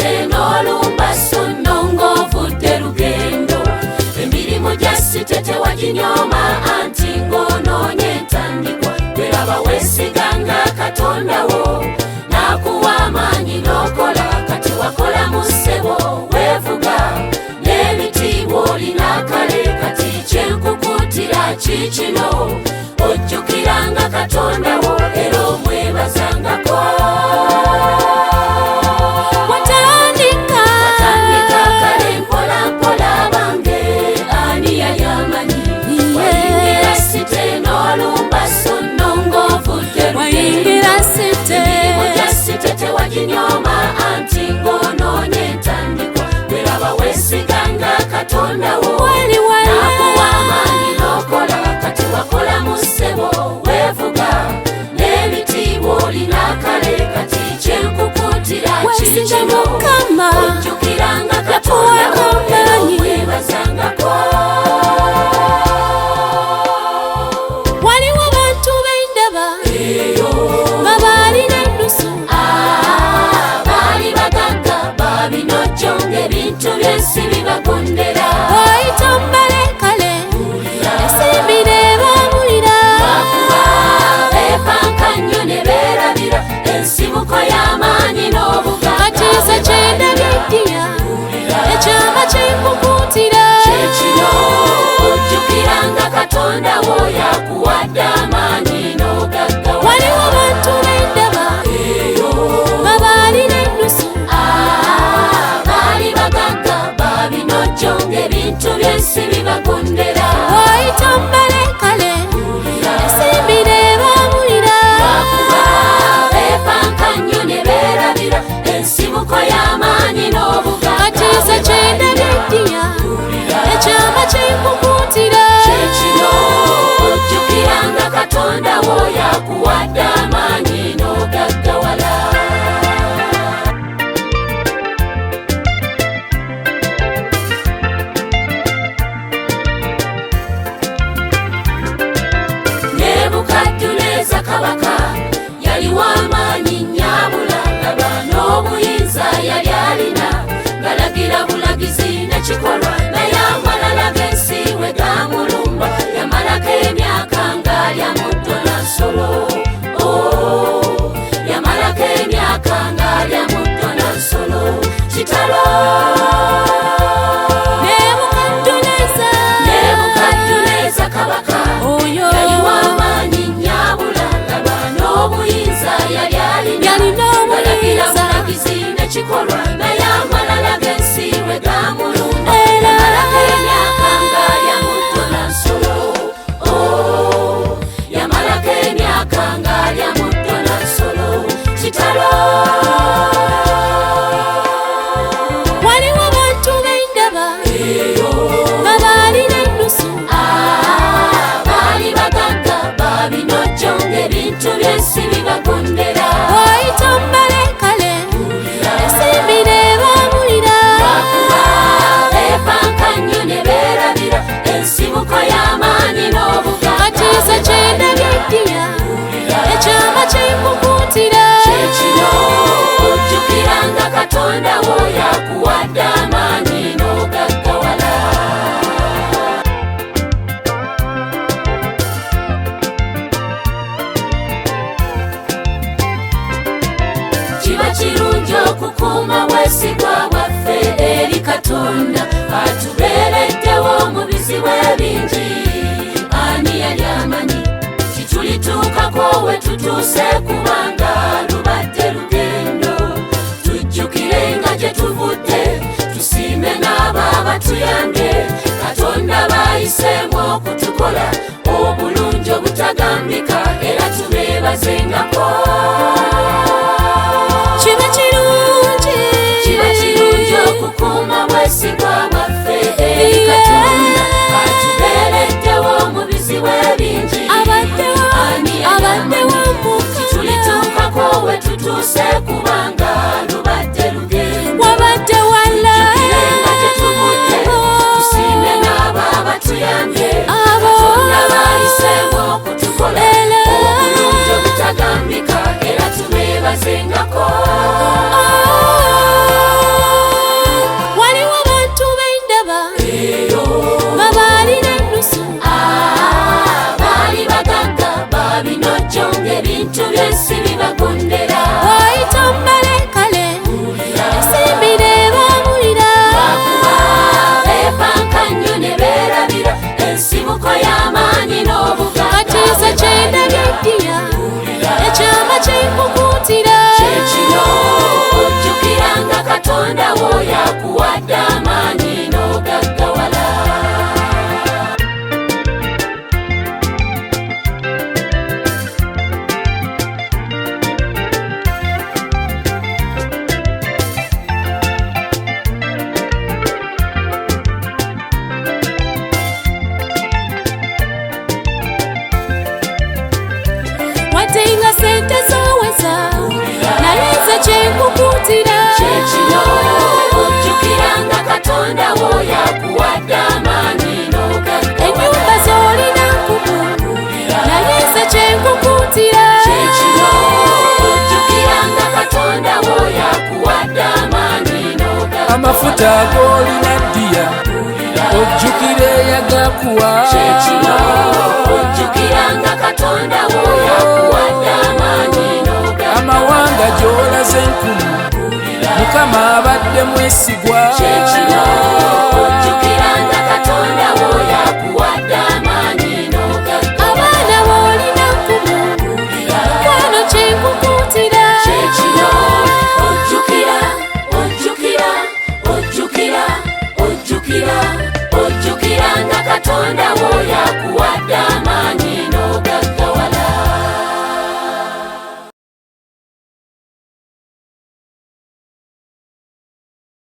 site n'olumbaso nongovudde lugendo emirimu gya site tewaginyoma anti ng'onoonya entandikwa bweraba weesiganga Katonda wo n'akuwa amaanyi n'okola kati wakola mu ssebo weevuga n'ebitiibwa olina kale kati kyenkukuutira kikino ojjukiranga Katonda wo era omwebazangako watandika kale mpola mpola bange ani yali amanyi wayingira site n'olumbaso nongovudde lugendo emirimu gya site tewaginyoma anti ng'onoonya entandikwa bweraba weesiganga Katonda wo n'akuwa amaanyi n'okola kati wakola mu ssebo weevuga n'ebitiibwa olina kale kati kyenkukuutira kikino ojjukiranga Katonda wo era omwebazangako waliwo bantu b'endaba nga baalina ennusu baali bagagga babinojjo ng'ebintu by'ensi bibagondera oyita mbalekale ensimbi ne baamulira bakuba beepanka nnyo ne beerabira ensibuko y'amaanyi n'obuga katiisa kyendabiddiya ekyama kyenkukuutira kyekino ojjukiranga Katonda wo yakuwadde amaanyi n'ogaggawa waliwo bantu b'endaba nga baalina ennusu baali bagagga babinojjo ng'ebintu by'ensi bibagondera oyita mbalekale ensimbi ne baamulira bakuba beepanka nnyo ne beerabira ensibuko y'amaanyi n'obuga katiisa kyendabiddiya ekyama kyenkukuutira kyekino ojjukiranga Katonda wo yakuwadde amaanyi n'ogaggawala Nebukadduneeza kabaka yali w'amaanyi nnyabula laba n'obuyinza yali alina ngalagira bulagizi nekikolwa naye amalala g'ensi we gaamulumba yamalako emyaka ng'alya muddo n'ensolo yamalako emyaka ng'alya muddo n'ensolo kitalo Nebukadduneeza kabaka oyo yali w'amaanyi nnyabula laba n'obuyinza yali alina ngalagira bulagizi nekikolwa naye amalala g'ensi we gaamulumba yamalako emyaka ng'alya muddo n'ensolo yamalako emyaka ng'alya muddo n'ensolo kitalo waliwo bantu b'endaba nga baalina ennusu baali bagagga babinojjo ng'ebintu by'ensi bibagondera oyita mbalekale ensimbi ne baamulira bakuba beepanka nnyo ne beerabira ensibuko y'amaanyi n'obuga katiisa kyendabiddiya ekyama kyenkukuutira kyekino ojjukiranga Katonda wo yakuwadde amaanyi n'ogaggawala kiba kirungi okukuuma bwesigwa bwaffe eri Katonda atubeereddewo mu bizibu ebingi ani yali amanyi kitulituukako we tutuuse kubanga lubadde lugendo tujjukirenga gye tuvudde tusiime n'abo abatuyambye Katonda bayiseemu okutukola obulungi obutagambika era tubeebazengako kiba kirungi okukuuma bwesigwa bwaffe eri Katonda atubeereddewo mu bizibu ebingi ani yali amanyi kitulituukako we tutuuse kubanga lubadde lugendo wabadde wala tukirenga gye tuvudde tusiime n'abo abatuyambye Katonda bayiseemu okutukola obulungi obutagambika era tubeebazengako yagakuwa kyekino ojjukiranga katonda wo yakuwadde amaanyi amawanga gy'olaze enkumu mukama abadde mwesigwa kyekino